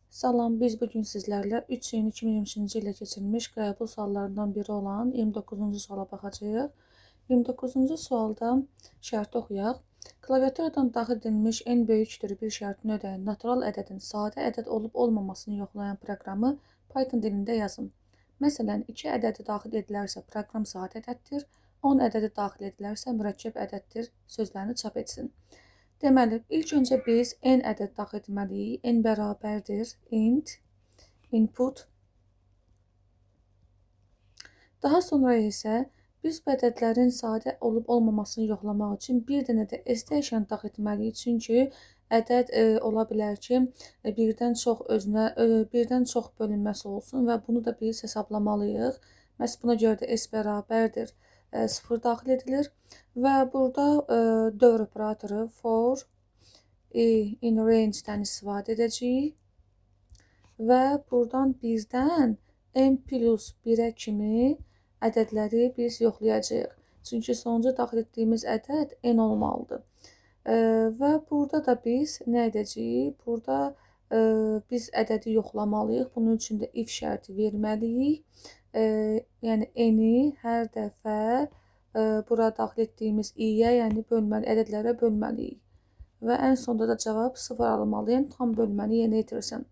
Salam, biz bugün sizlərlə 3 iyun 2023-cü ilə keçirilmiş qəbul suallarından biri olan 29-cu suala baxacağıq. 29-cu sualda şərti oxuyaq. Klaviaturadan daxil edilmiş n böyükdür bir şərtini ödəyən natural ədədin sadə ədəd olub olmamasını yoxlayan proqramı Python dilində yazın. Məsələn, 2 ədədi daxil edilərsə proqram sadə ədəddir, 10 ədədi daxil edilərsə mürəkkəb ədəddir sözlərini çap etsin. Deməli, ilk öncə biz n ədəd daxil etməliyik. N bərabərdir int input. Daha sonra isə biz bu ədədlərin sadə olub olmamasını yoxlamaq üçün bir dənə də s dəyişəni daxil etməliyik. Çünki ədəd ola bilər ki, birdən çox bölünməsi olsun və bunu da biz hesablamalıyıq. Məhz buna görə də s bərabərdir 0 daxil edilir və burada dövr operatoru for in range-dən istifadə edəcəyik və buradan birdən n plus 1-ə kimi ədədləri biz yoxlayacağıq. Çünki sonuncu daxil etdiyimiz ədəd n olmalıdır. Və burada da biz nə edəcəyik? Burada biz ədədi yoxlamalıyıq. Bunun üçün də if şərti verməliyik. Yəni n-i hər dəfə bura daxil etdiyimiz i-yə, yəni ədədlərə bölməliyik. Və ən sonda da cavab 0 almalıyam, tam bölməni yerinə yetirsin.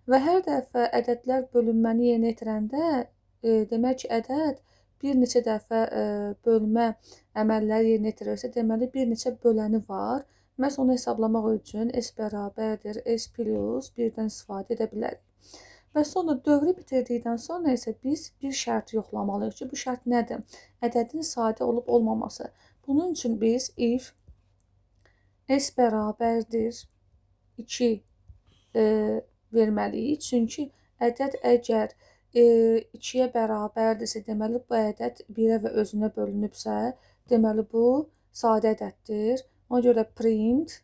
Və hər dəfə ədədlər bölünməni yerinə yetirəndə, demək ki, ədəd bir neçə dəfə bölmə əməlləri yerinə yetirirsə, deməli bir neçə böləni var. Məhz onu hesablamaq üçün s bərabərdir s plus 1-dən istifadə edə bilərik. Və sonra dövrü bitirdikdən sonra isə biz bir şərt yoxlamalıyıq ki, bu şərt nədir? Ədədin sadə olub olmaması. Bunun üçün biz if s bərabərdir 2 verməliyik. Çünki ədəd əgər 2-yə bərabərdirsə, deməli bu ədəd 1-ə və özünə bölünübsə, deməli bu sadə ədəddir. Ona görə print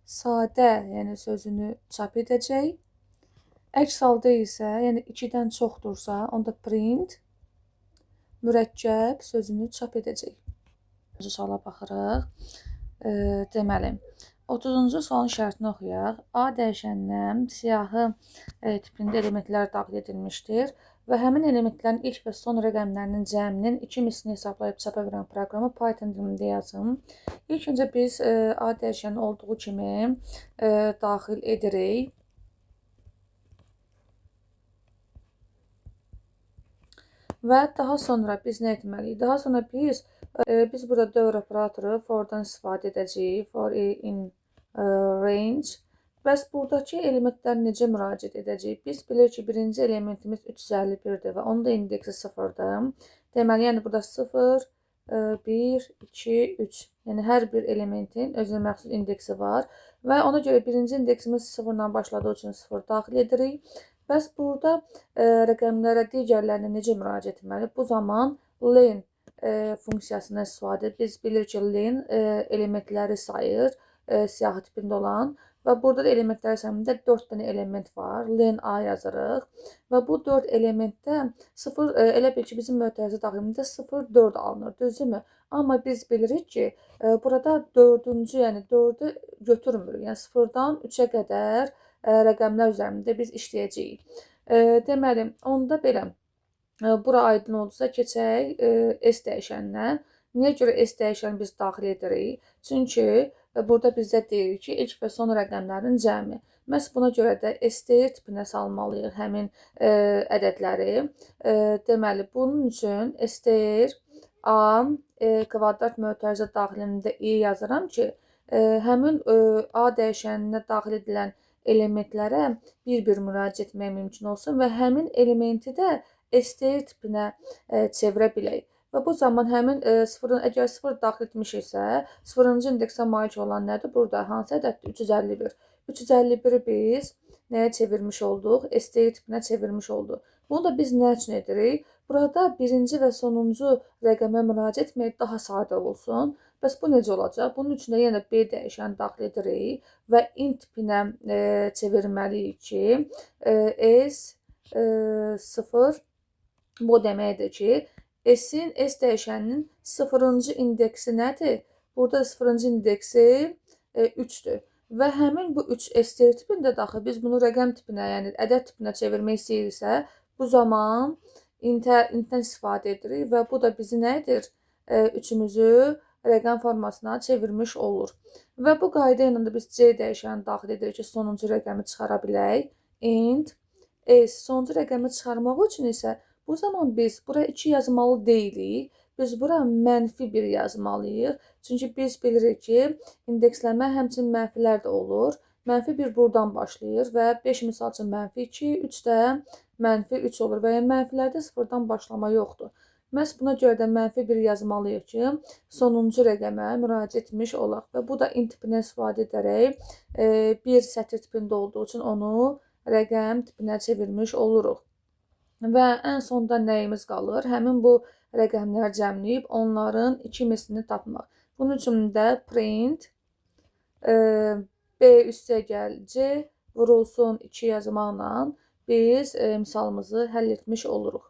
sadə, yəni sözünü çap edəcək. Əks halda isə, yəni 2-dən çoxdursa, onda print mürəkkəb sözünü çap edəcək. Suala baxırıq. Deməli, 30-cu sualın şərtini oxuyaq. A dəyişəninə siyahı tipində elementlər daxil edilmişdir və həmin elementlərin ilk və son rəqəmlərinin cəminin 2 mislini hesablayıb çapa verən proqramı Python dilində yazın. İlk öncə biz A dəyişəni olduğu kimi daxil edirik. Və daha sonra biz nə etməliyik? Daha sonra biz burada dövr operatoru for-dan istifadə edəcəyik. For in range. Bəs buradakı elementlər necə müraciət edəcəyik? Biz bilirik ki, birinci elementimiz 351-dir və onun da indeksi 0-dır. Deməli, yəni burada 0, 1, 2, 3. Yəni hər bir elementin özünə məxsus indeksi var və ona görə birinci indeksimiz 0-dan başladığı üçün 0 daxil edirik. Bəs burada rəqəmlərə digərlərinə necə müraciət etməli? Bu zaman len funksiyasından istifadə edir. Biz bilirik ki, len elementləri sayır siyahı tipində olan və burada da elementlər sayımında 4 dənə element var. Len A yazırıq və bu 4 elementdə 0, elə bil ki, bizim mötərizə daxilində 0, 4 alınır, düzdürmü? Amma biz bilirik ki, burada 4-cü, yəni 4-ü götürmürük. Yəni 0-dan 3-ə qədər rəqəmlər üzərində biz işləyəcəyik. Deməli, onda belə, bura aydın oldusa keçək s dəyişəninə. Niyə görə s dəyişəni biz daxil edirik? Çünki burada bizdə deyir ki, ilk və son rəqəmlərin cəmi. Məhz buna görə də STR tipinə salmalıyıq həmin ədədləri. Deməli, bunun üçün STR A kvadrat mötərizə daxilində i yazıram ki, həmin A dəyişəninə daxil edilən elementlərə bir-bir müraciət etmək mümkün olsun və həmin elementi də STR tipinə çevirə bilək. Və bu zaman həmin əgər 0 daxil etmişiksə, 0-cı indeksə malik olan nədir? Burada hansı ədəddir? 351. 351-i biz nəyə çevirmiş olduq? STR tipinə çevirmiş olduq. Bunu da biz nə üçün edirik? Burada birinci və sonuncu rəqəmə müraciət etmək daha sadə olsun. Bəs bu necə olacaq? Bunun üçün də yenə B dəyişəni daxil edirik və int tipinə çevirməliyik ki, S0 bu deməkdir ki, S dəyişəninin 0-cı indeksi nədir? Burada 0-cı indeksi 3-dür. və həmin bu 3 STR tipində daxı biz bunu rəqəm tipinə, yəni ədəd tipinə çevirmək istəyiriksə, bu zaman intdən istifadə edirik və bu da bizi nə edir? Üçümüzü rəqəm formasına çevirmiş olur. Və bu qayda ilə də biz C dəyişəni daxil edirik ki, sonuncu rəqəmi çıxara bilək. Int S sonuncu rəqəmi çıxarmaq üçün isə bu zaman biz bura 2 yazmalı deyilik. Biz bura -1 yazmalıyıq. Çünki biz bilirik ki, indeksləmə həmçinin mənfilər də olur. -1 buradan başlayır və 5 misal üçün -2, 3 də -3 olur və ya mənfilərdə sıfırdan başlama yoxdur. Məhz buna görə də -1 yazmalıyıq ki, sonuncu rəqəmə müraciət etmiş olaq və bu da int tipindən istifadə edərək bir sətr tipində olduğu üçün onu rəqəm tipinə çevirmiş oluruq. Və ən sonda nəyimiz qalır? Həmin bu rəqəmləri cəmləyib onların 2 mislini tapmaq. Bunun üçün də print B + C vurulsun 2 yazmaqla biz misalımızı həll etmiş oluruq.